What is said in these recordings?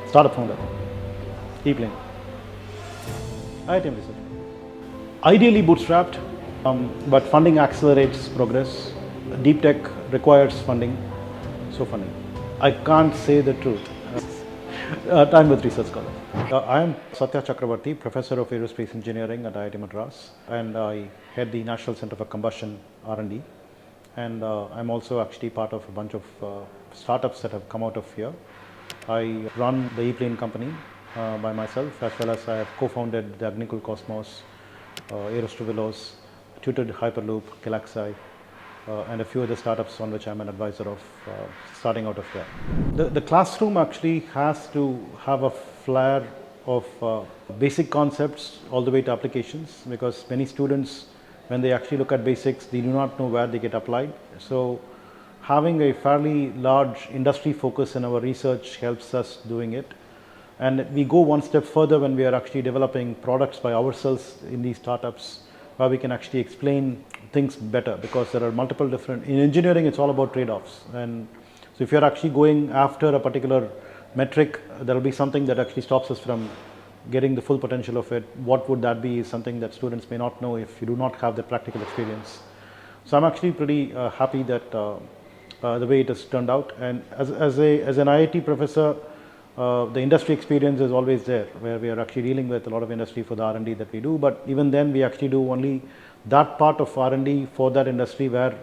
Startup founder, E-plane, IIT research. Ideally bootstrapped, but funding accelerates progress. Deep tech requires funding, so funding. I can't say the truth. Time with research scholar. I am Satya Chakravarthy, Professor of Aerospace Engineering at IIT Madras, and I head the National Center for Combustion R&D. And I'm also actually part of a bunch of startups that have come out of here. I run the E-plane company by myself, as well as I have co-founded the Agnicul Cosmos, Aerostuvelos, tutored Hyperloop, Galaxy, and a few other startups on which I'm an advisor of starting out of here. The classroom actually has to have a flair of basic concepts all the way to applications, because many students, when they actually look at basics, they do not know where they get applied. So having a fairly large industry focus in our research helps us doing it. And we go one step further when we are actually developing products by ourselves in these startups, where we can actually explain things better, because there are multiple different, in engineering it's all about trade-offs. And so if you're actually going after a particular metric, there will be something that actually stops us from getting the full potential of it. What would that be is something that students may not know if you do not have the practical experience. So I'm actually pretty happy that the way it has turned out. And as an IIT professor, the industry experience is always there, where we are actually dealing with a lot of industry for the R&D that we do. But even then, we actually do only that part of R&D for that industry where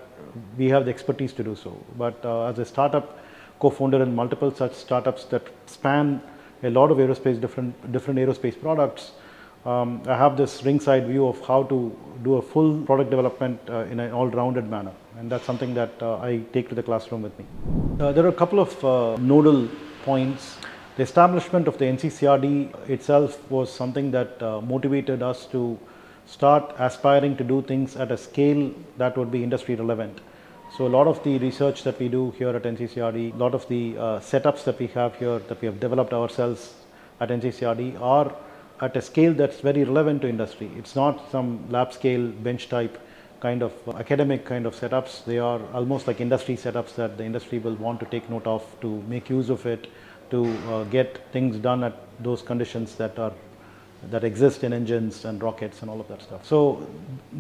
we have the expertise to do so. But as a startup co-founder in multiple such startups that span a lot of aerospace, different aerospace products, I have this ringside view of how to do a full product development in an all-rounded manner. And that's something that I take to the classroom with me. There are a couple of nodal points. The establishment of the NCCRD itself was something that motivated us to start aspiring to do things at a scale that would be industry relevant. So a lot of the research that we do here at NCCRD, a lot of the setups that we have here that we have developed ourselves at NCCRD are at a scale that's very relevant to industry. It's not some lab scale bench type kind of academic kind of setups. They are almost like industry setups that the industry will want to take note of, to make use of it, to get things done at those conditions that exist in engines and rockets and all of that stuff. So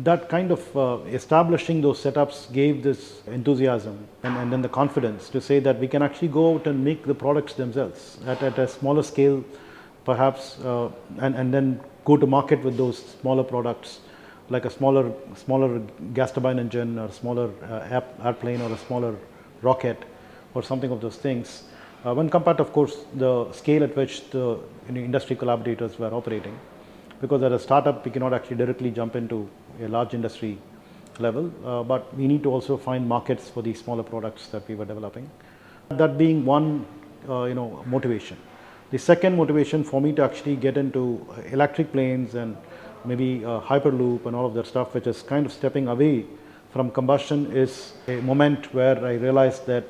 that kind of establishing those setups gave this enthusiasm and then the confidence to say that we can actually go out and make the products themselves at a smaller scale, perhaps, and then go to market with those smaller products, like a smaller gas turbine engine, or a smaller airplane, or a smaller rocket, or something of those things. When compared to, of course, the scale at which the industry collaborators were operating, because as a startup we cannot actually directly jump into a large industry level, but we need to also find markets for these smaller products that we were developing. That being one motivation. The second motivation for me to actually get into electric planes and maybe Hyperloop and all of that stuff, which is kind of stepping away from combustion, is a moment where I realized that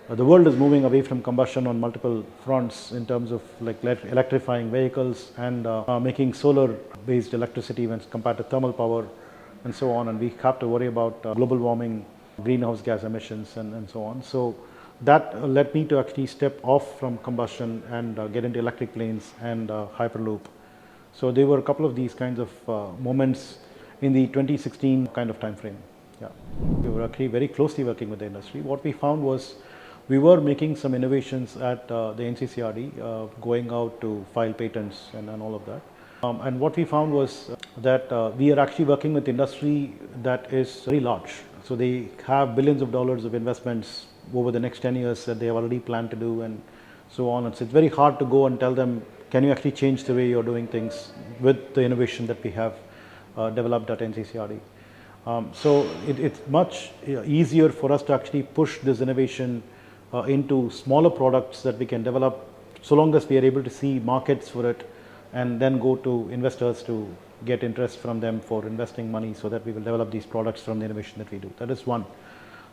the world is moving away from combustion on multiple fronts in terms of like electrifying vehicles and making solar based electricity when compared to thermal power and so on, and we have to worry about global warming, greenhouse gas emissions and so on. So that led me to actually step off from combustion and get into electric planes and Hyperloop. So there were a couple of these kinds of moments in the 2016 kind of time frame. Yeah, we were actually very closely working with the industry. What we found was we were making some innovations at the NCCRD, going out to file patents and all of that. And what we found was that we are actually working with industry that is very large. So they have billions of dollars of investments over the next 10 years that they have already planned to do and so on. And so it's very hard to go and tell them, can you actually change the way you're doing things with the innovation that we have developed at NCCRD. So it's much easier for us to actually push this innovation into smaller products that we can develop, so long as we are able to see markets for it and then go to investors to get interest from them for investing money, so that we will develop these products from the innovation that we do. That is one.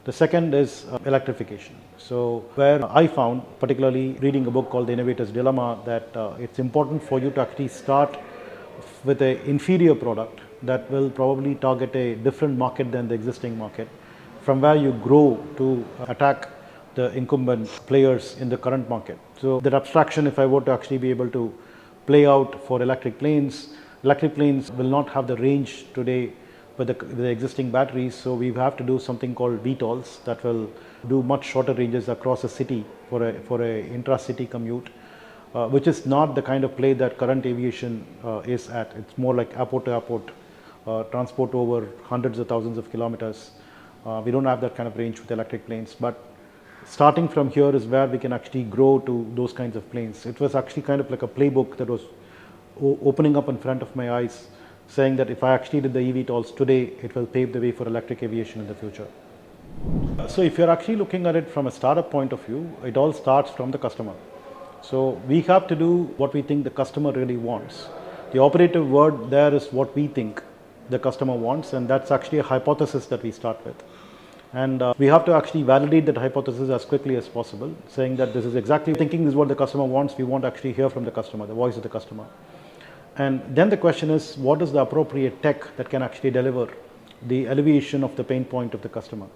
The second is electrification. So where I found, particularly reading a book called The Innovator's Dilemma, that it's important for you to actually start with an inferior product that will probably target a different market than the existing market, from where you grow to attack the incumbent players in the current market. So that abstraction, if I were to actually be able to play out for electric planes will not have the range today with the existing batteries, so we have to do something called VTOLs that will do much shorter ranges across a city for a intra-city commute, which is not the kind of play that current aviation is at. It's more like airport to airport transport over hundreds of thousands of kilometers. We don't have that kind of range with electric planes, but starting from here is where we can actually grow to those kinds of planes. It was actually kind of like a playbook that was opening up in front of my eyes, saying that if I actually did the eVTOLs today, it will pave the way for electric aviation in the future. So if you're actually looking at it from a startup point of view, it all starts from the customer. So we have to do what we think the customer really wants. The operative word there is what we think the customer wants, and that's actually a hypothesis that we start with. And we have to actually validate that hypothesis as quickly as possible, saying that this is exactly thinking this is what the customer wants. We want to actually hear from the customer, the voice of the customer. And then the question is, what is the appropriate tech that can actually deliver the alleviation of the pain point of the customer?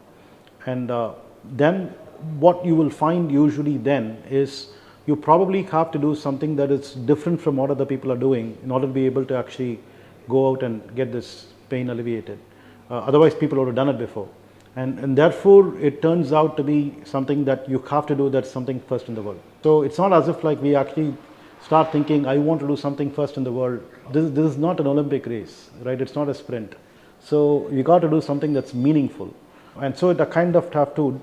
And then what you will find usually then is you probably have to do something that is different from what other people are doing in order to be able to actually go out and get this pain alleviated. Otherwise, people would have done it before. And therefore, it turns out to be something that you have to do that's something first in the world. So it's not as if like we actually start thinking, I want to do something first in the world. This is not an Olympic race, right? It's not a sprint. So you got to do something that's meaningful. And so I kind of have to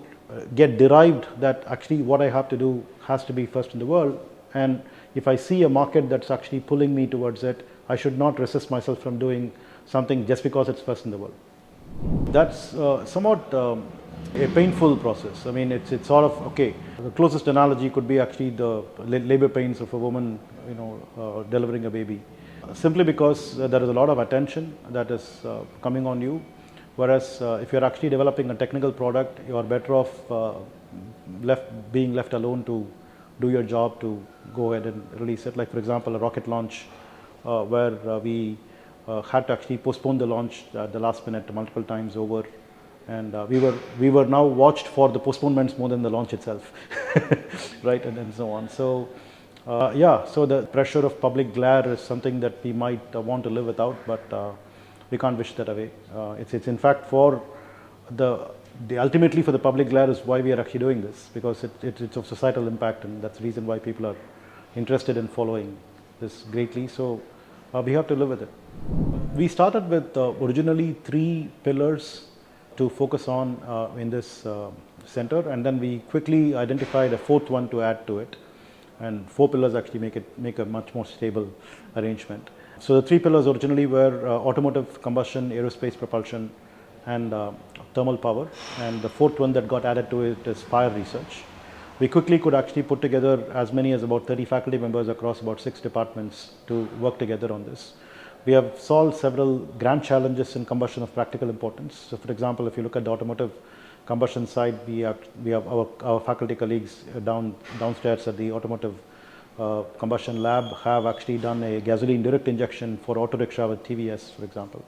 get derived that actually what I have to do has to be first in the world. And if I see a market that's actually pulling me towards it, I should not resist myself from doing something just because it's first in the world. That's somewhat a painful process. I mean, it's sort of, okay, the closest analogy could be actually the labor pains of a woman, delivering a baby. Simply because there is a lot of attention that is coming on you. Whereas if you're actually developing a technical product, you are better off being left alone to do your job, to go ahead and release it. Like for example, a rocket launch where we had to actually postpone the launch at the last minute multiple times over, and we were now watched for the postponements more than the launch itself, right, and so on. So yeah, so the pressure of public glare is something that we might want to live without, but we can't wish that away. It's in fact for the ultimately for the public glare is why we are actually doing this, because it's of societal impact, and that's the reason why people are interested in following this greatly. So we have to live with it. We started with originally 3 pillars to focus on in this center, and then we quickly identified a 4th one to add to it, and 4 pillars actually make a much more stable arrangement. So the 3 pillars originally were automotive combustion, aerospace propulsion, and thermal power, and the 4th one that got added to it is fire research. We quickly could actually put together as many as about 30 faculty members across about 6 departments to work together on this. We have solved several grand challenges in combustion of practical importance. So for example, if you look at the automotive combustion side, we have our faculty colleagues downstairs at the automotive combustion lab have actually done a gasoline direct injection for auto rickshaw with TVS, for example.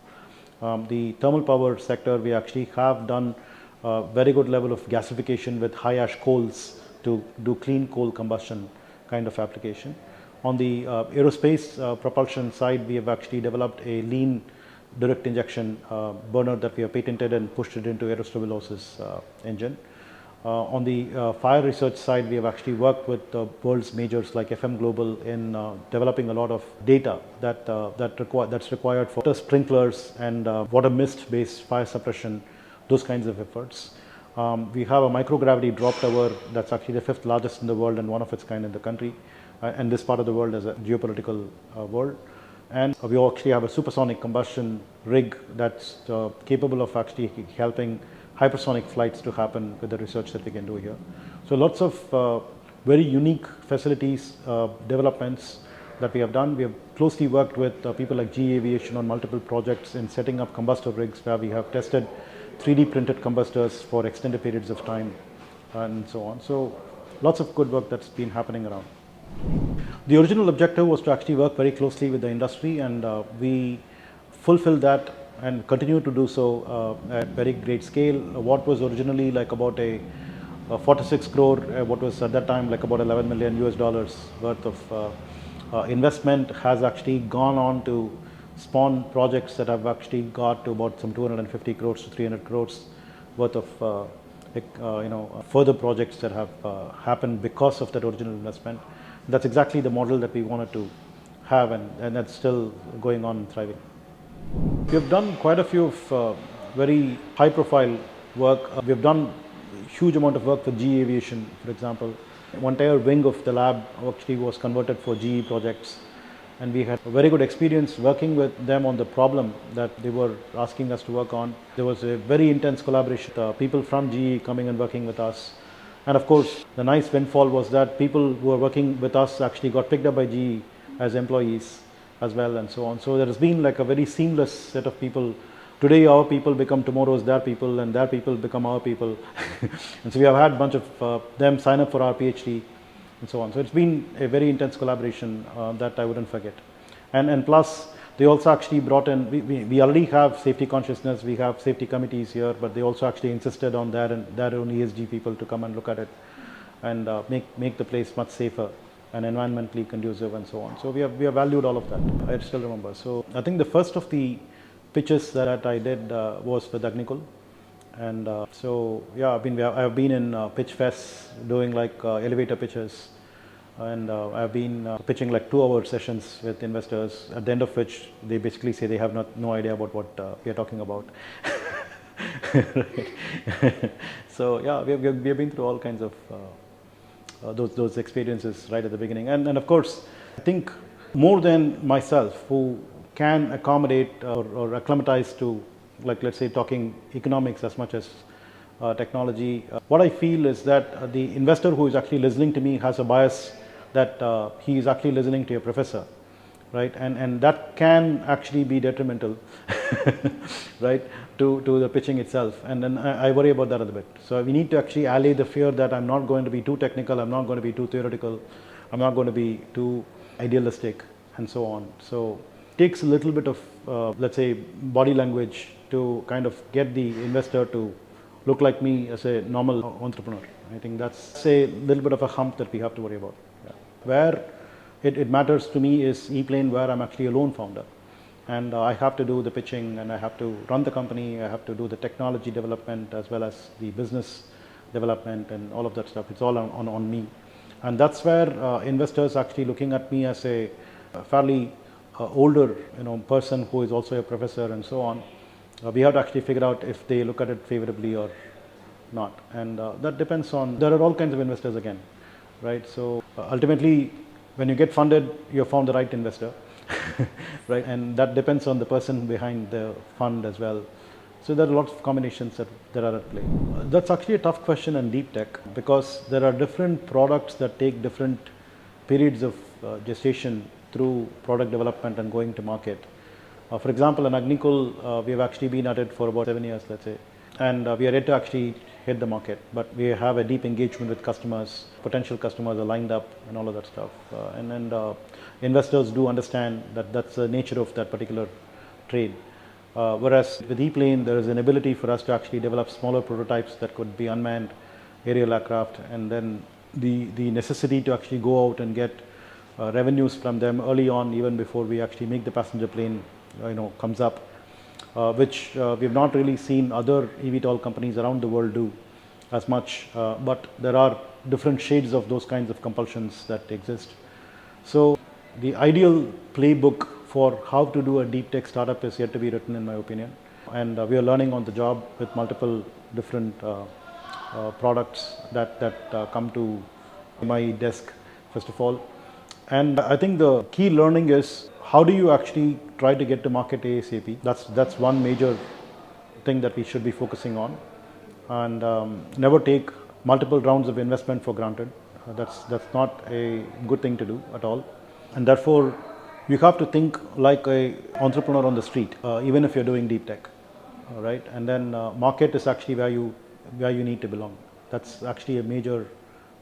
The thermal power sector, we actually have done a very good level of gasification with high ash coals to do clean coal combustion kind of application. On the aerospace propulsion side, we have actually developed a lean direct injection burner that we have patented and pushed it into aerostovilosis engine. On the fire research side, we have actually worked with the world's majors like FM Global in developing a lot of data that's required for water sprinklers and water mist based fire suppression, those kinds of efforts. We have a microgravity drop tower that's actually the 5th largest in the world and one of its kind in the country, and this part of the world as a geopolitical world. And we actually have a supersonic combustion rig that's capable of actually helping hypersonic flights to happen with the research that we can do here. So lots of very unique facilities, developments that we have done. We have closely worked with people like GE Aviation on multiple projects in setting up combustor rigs where we have tested 3D printed combustors for extended periods of time and so on. So lots of good work that's been happening around. The original objective was to actually work very closely with the industry, and we fulfilled that and continue to do so at very great scale. What was originally like about a 46 crore, what was at that time like about 11 million US dollars worth of investment has actually gone on to spawn projects that have actually got to about some 250 crores to 300 crores worth of further projects that have happened because of that original investment. That's exactly the model that we wanted to have, and that's still going on and thriving. We have done quite a few of very high profile work. We have done huge amount of work for GE Aviation, for example. One entire wing of the lab actually was converted for GE projects, and we had a very good experience working with them on the problem that they were asking us to work on. There was a very intense collaboration, people from GE coming and working with us. And of course, the nice windfall was that people who were working with us actually got picked up by GE as employees as well, and so on. So there has been like a very seamless set of people. Today our people become tomorrow's their people, and their people become our people. And so we have had a bunch of them sign up for our PhD and so on. So it's been a very intense collaboration that I wouldn't forget. And plus, they also actually brought in, we already have safety consciousness, we have safety committees here, but they also actually insisted on their own ESG people to come and look at it and make the place much safer and environmentally conducive and so on. So we have valued all of that. I still remember. So I think the first of the pitches that I did was with Agnikul. And so yeah, I've been in pitch fests doing like elevator pitches, and I've been pitching like 2-hour sessions with investors, at the end of which they basically say they have no idea about what we are talking about. So yeah, we have been through all kinds of those experiences right at the beginning, and of course I think more than myself, who can accommodate or acclimatize to, like, let's say, talking economics as much as technology. What I feel is that the investor who is actually listening to me has a bias that he is actually listening to a professor, right? And that can actually be detrimental, right, to the pitching itself. And then I worry about that a bit. So we need to actually allay the fear that I'm not going to be too technical, I'm not going to be too theoretical, I'm not going to be too idealistic, and so on. So it takes a little bit of, let's say, body language to kind of get the investor to look like me as a normal entrepreneur. I think that's a little bit of a hump that we have to worry about. Yeah. Where it matters to me is E-Plane, where I'm actually a lone founder. And I have to do the pitching, and I have to run the company, I have to do the technology development as well as the business development and all of that stuff. It's all on me. And that's where investors actually looking at me as a fairly older person who is also a professor and so on. We have to actually figure out if they look at it favorably or not. And that depends on, there are all kinds of investors again, right? So ultimately, when you get funded, you have found the right investor, right? And that depends on the person behind the fund as well. So there are lots of combinations that are at play. That's actually a tough question in deep tech, because there are different products that take different periods of gestation through product development and going to market. For example, in Agnikul, we have actually been at it for about 7 years, let's say, and we are yet to actually hit the market, but we have a deep engagement with customers. Potential customers are lined up and all of that stuff, and investors do understand that that's the nature of that particular trade. Whereas with E-Plane, there is an ability for us to actually develop smaller prototypes that could be unmanned aerial aircraft, and then the necessity to actually go out and get revenues from them early on, even before we actually make the passenger plane comes up, which we have not really seen other eVTOL companies around the world do as much, but there are different shades of those kinds of compulsions that exist. So the ideal playbook for how to do a deep tech startup is yet to be written, in my opinion, and we are learning on the job with multiple different products that come to my desk, first of all. And I think the key learning is, how do you actually try to get to market ASAP? That's one major thing that we should be focusing on, and never take multiple rounds of investment for granted. That's not a good thing to do at all, and therefore you have to think like a entrepreneur on the street, even if you're doing deep tech, right? And then market is actually where you need to belong. That's actually a major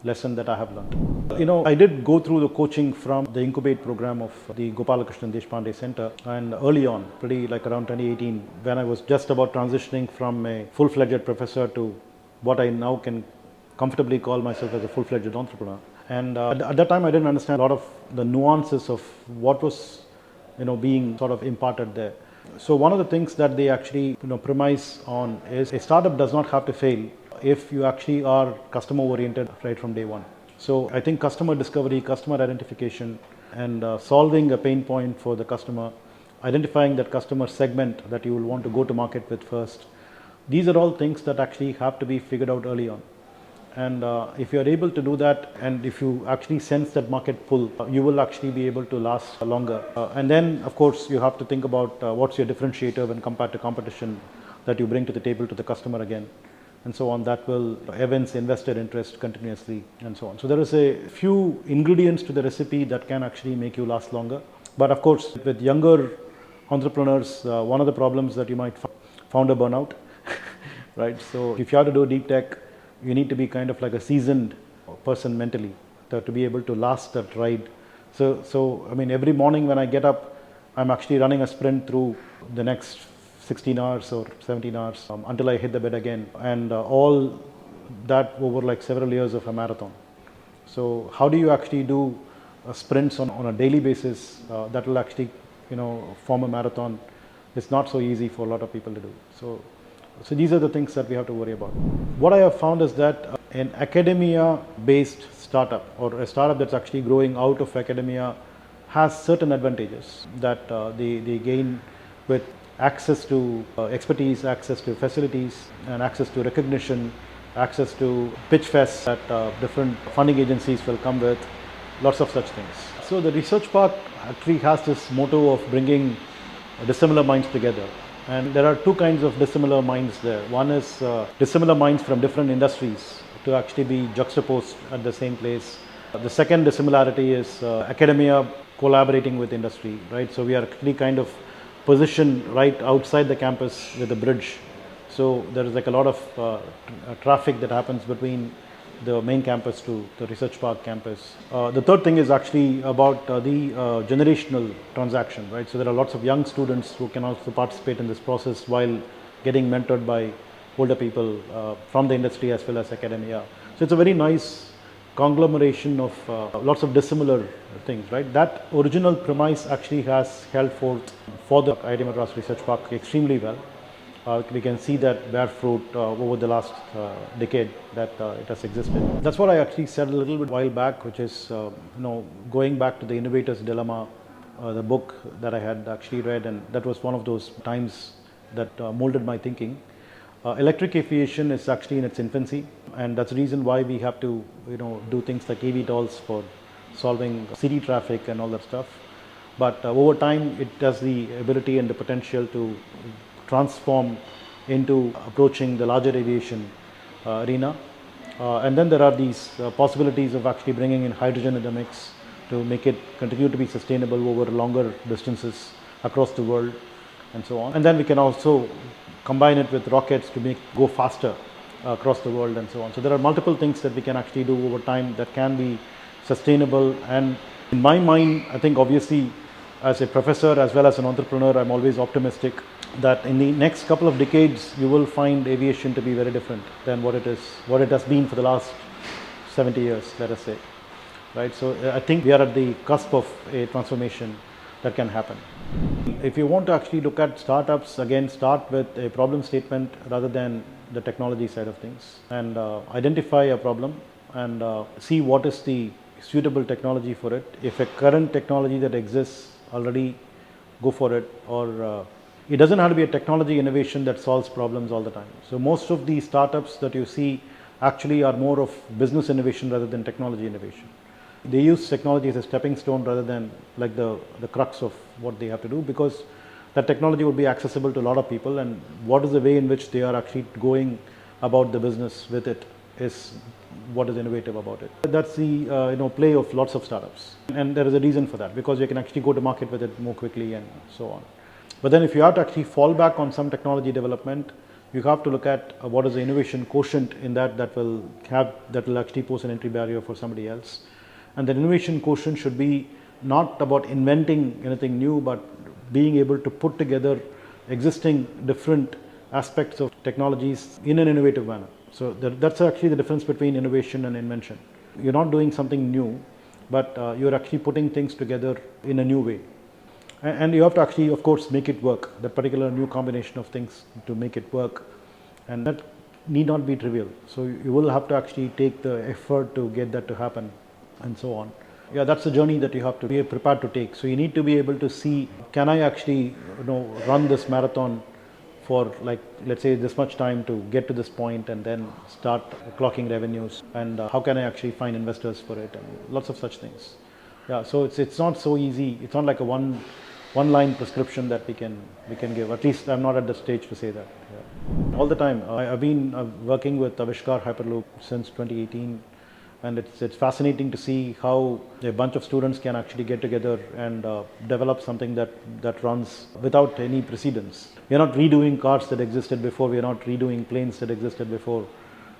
lesson that I have learned. I did go through the coaching from the Incubate program of the Gopalakrishnan Deshpande Center, and early on, pretty like around 2018, when I was just about transitioning from a full-fledged professor to what I now can comfortably call myself as a full-fledged entrepreneur. And at that time, I didn't understand a lot of the nuances of what was, being sort of imparted there. So one of the things that they actually, premise on is a startup does not have to fail if you actually are customer oriented right from day one. So I think customer discovery, customer identification, and solving a pain point for the customer, identifying that customer segment that you will want to go to market with first. These are all things that actually have to be figured out early on. And if you are able to do that, and if you actually sense that market pull, you will actually be able to last longer. And then, of course, you have to think about what's your differentiator when compared to competition that you bring to the table to the customer again, and so on. That will evince investor interest continuously, and so on. So there is a few ingredients to the recipe that can actually make you last longer. But of course, with younger entrepreneurs, one of the problems that you might founder burnout, right? So if you have to do deep tech, you need to be kind of like a seasoned person mentally to be able to last that ride. So I mean, every morning when I get up, I'm actually running a sprint through the next 16 hours or 17 hours until I hit the bed again, and all that over like several years of a marathon. So how do you actually do sprints on a daily basis that will actually form a marathon? It's not so easy for a lot of people to do. So these are the things that we have to worry about. What I have found is that an academia-based startup, or a startup that's actually growing out of academia, has certain advantages that they gain with access to expertise, access to facilities, and access to recognition, access to pitch fests that different funding agencies will come with, lots of such things. So the research park actually has this motto of bringing dissimilar minds together. And there are two kinds of dissimilar minds there. One is dissimilar minds from different industries to actually be juxtaposed at the same place. The second dissimilarity is academia collaborating with industry, right? So we are actually kind of positioned right outside the campus with a bridge. So there is like a lot of traffic that happens between the main campus to the research park campus. The third thing is actually about the generational transaction, right? So there are lots of young students who can also participate in this process while getting mentored by older people from the industry as well as academia. So it's a very nice conglomeration of lots of dissimilar things, right? That original premise actually has held forth for the IIT Madras Research Park extremely well. We can see that bear fruit over the last decade that it has existed. That's what I actually said a little bit while back, which is going back to the innovator's dilemma, the book that I had actually read, and that was one of those times that molded my thinking. Electric aviation is actually in its infancy, and that's the reason why we have to do things like eVTOLs for solving city traffic and all that stuff. But over time, it has the ability and the potential to transform into approaching the larger aviation arena. And then there are these possibilities of actually bringing in hydrogen in the mix to make it continue to be sustainable over longer distances across the world, and so on. And then we can also combine it with rockets to go faster across the world, and so on. So there are multiple things that we can actually do over time that can be sustainable. And in my mind, I think obviously as a professor as well as an entrepreneur, I'm always optimistic that in the next couple of decades you will find aviation to be very different than what it has been for the last 70 years, let us say, right? So I think we are at the cusp of a transformation that can happen. If you want to actually look at startups, again, start with a problem statement rather than the technology side of things, and identify a problem and see what is the suitable technology for it. If a current technology that exists already, go for it, or it doesn't have to be a technology innovation that solves problems all the time. So most of the startups that you see actually are more of business innovation rather than technology innovation. They use technology as a stepping stone rather than like the crux of what they have to do, because that technology would be accessible to a lot of people, and what is the way in which they are actually going about the business with it is what is innovative about it. That's the play of lots of startups, and there is a reason for that, because you can actually go to market with it more quickly and so on. But then if you have to actually fall back on some technology development, you have to look at what is the innovation quotient in that will actually pose an entry barrier for somebody else. And the innovation quotient should be not about inventing anything new, but being able to put together existing different aspects of technologies in an innovative manner. So that's actually the difference between innovation and invention. You're not doing something new, but you're actually putting things together in a new way. And you have to actually, of course, make it work, that particular new combination of things to make it work. And that need not be trivial. So you will have to actually take the effort to get that to happen and so on. Yeah, that's a journey that you have to be prepared to take. So you need to be able to see, can I actually run this marathon for, like, let's say this much time to get to this point and then start clocking revenues, and how can I actually find investors for it, and lots of such things. Yeah, so it's not so easy. It's not like a one line prescription that we can give. At least I'm not at the stage to say that. Yeah. All the time. I've been working with Avishkar Hyperloop since 2018, and it's fascinating to see how a bunch of students can actually get together and develop something that runs without any precedence. We're not redoing cars that existed before. We're not redoing planes that existed before,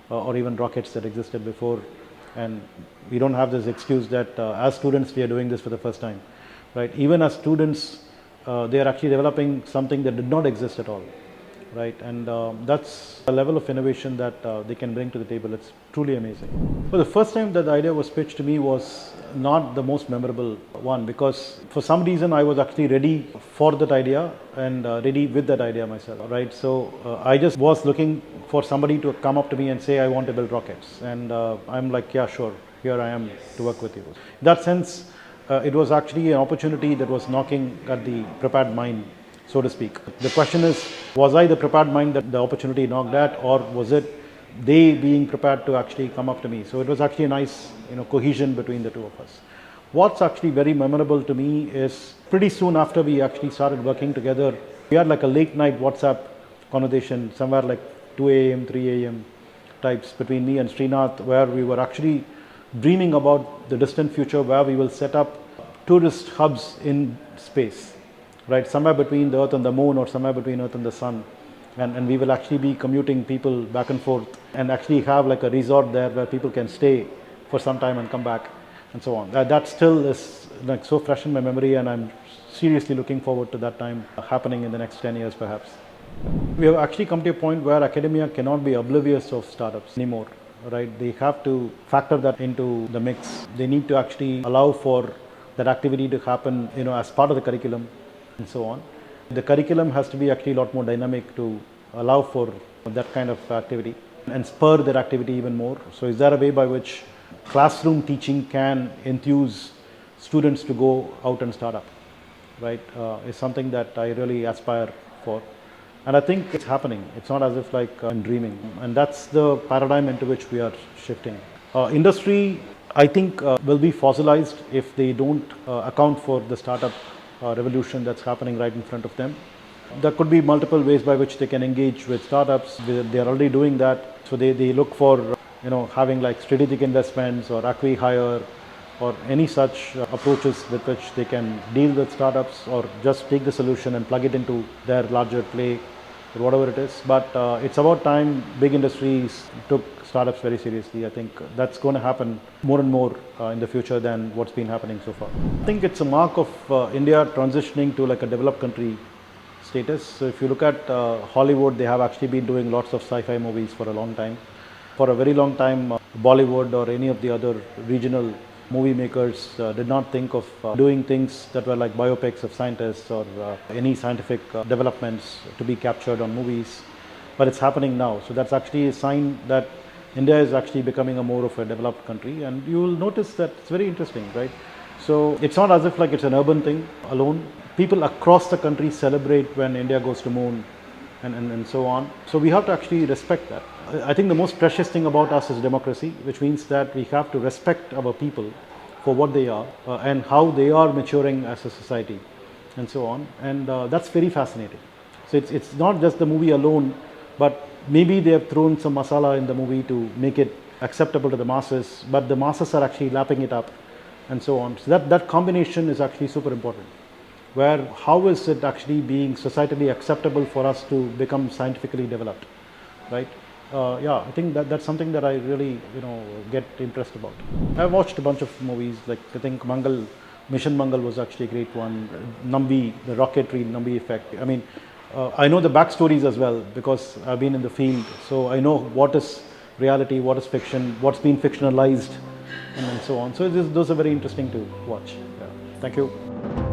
or even rockets that existed before. And we don't have this excuse that as students we are doing this for the first time, right? Even as students, they are actually developing something that did not exist at all, right? And that's a level of innovation that they can bring to the table. It's truly amazing. Well, the first time that the idea was pitched to me was not the most memorable one, because for some reason I was actually ready for that idea and ready with that idea myself, right? So I just was looking for somebody to come up to me and say, I want to build rockets. And I'm like, yeah, sure, here I am to work with you. In that sense, it was actually an opportunity that was knocking at the prepared mind, so to speak. The question is, was I the prepared mind that the opportunity knocked at, or was it they being prepared to actually come up to me? So it was actually a nice cohesion between the two of us. What's actually very memorable to me is pretty soon after we actually started working together, we had like a late night WhatsApp conversation somewhere like 2 a.m., 3 a.m. types between me and Srinath, where we were actually dreaming about the distant future where we will set up tourist hubs in space, right? Somewhere between the Earth and the Moon, or somewhere between Earth and the Sun. And we will actually be commuting people back and forth, and actually have like a resort there where people can stay for some time and come back and so on. That still is like so fresh in my memory, and I'm seriously looking forward to that time happening in the next 10 years perhaps. We have actually come to a point where academia cannot be oblivious of startups anymore, right? They have to factor that into the mix. They need to actually allow for that activity to happen, as part of the curriculum and so on. The curriculum has to be actually a lot more dynamic to allow for that kind of activity and spur that activity even more. So is there a way by which classroom teaching can enthuse students to go out and start up, right? Is something that I really aspire for. And I think it's happening. It's not as if like I'm dreaming. And that's the paradigm into which we are shifting. Industry, I think, will be fossilized if they don't account for the startup revolution that's happening right in front of them. There could be multiple ways by which they can engage with startups. They are already doing that. So they look for having like strategic investments or acqui-hire or any such approaches with which they can deal with startups, or just take the solution and plug it into their larger play or whatever it is. But it's about time big industries took startups very seriously. I think that's going to happen more and more in the future than what's been happening so far. I think it's a mark of India transitioning to like a developed country status. So if you look at Hollywood, they have actually been doing lots of sci-fi movies for a long time. For a very long time, Bollywood or any of the other regional movie makers did not think of doing things that were like biopics of scientists or any scientific developments to be captured on movies. But it's happening now. So that's actually a sign that India is actually becoming a more of a developed country, and you will notice that it's very interesting, right? So it's not as if like it's an urban thing alone. People across the country celebrate when India goes to moon and so on. So we have to actually respect that. I think the most precious thing about us is democracy, which means that we have to respect our people for what they are and how they are maturing as a society and so on. And that's very fascinating. So it's not just the movie alone, but maybe they have thrown some masala in the movie to make it acceptable to the masses, but the masses are actually lapping it up and so on. So that combination is actually super important. Where how is it actually being societally acceptable for us to become scientifically developed, right? Yeah, I think that's something that I really get impressed about. I've watched a bunch of movies, like I think Mission Mangal was actually a great one. Nambi, the rocketry Nambi effect. I mean, I know the backstories as well because I've been in the field, so I know what is reality, what is fiction, what's been fictionalized, and so on. So those are very interesting to watch. Yeah. Thank you.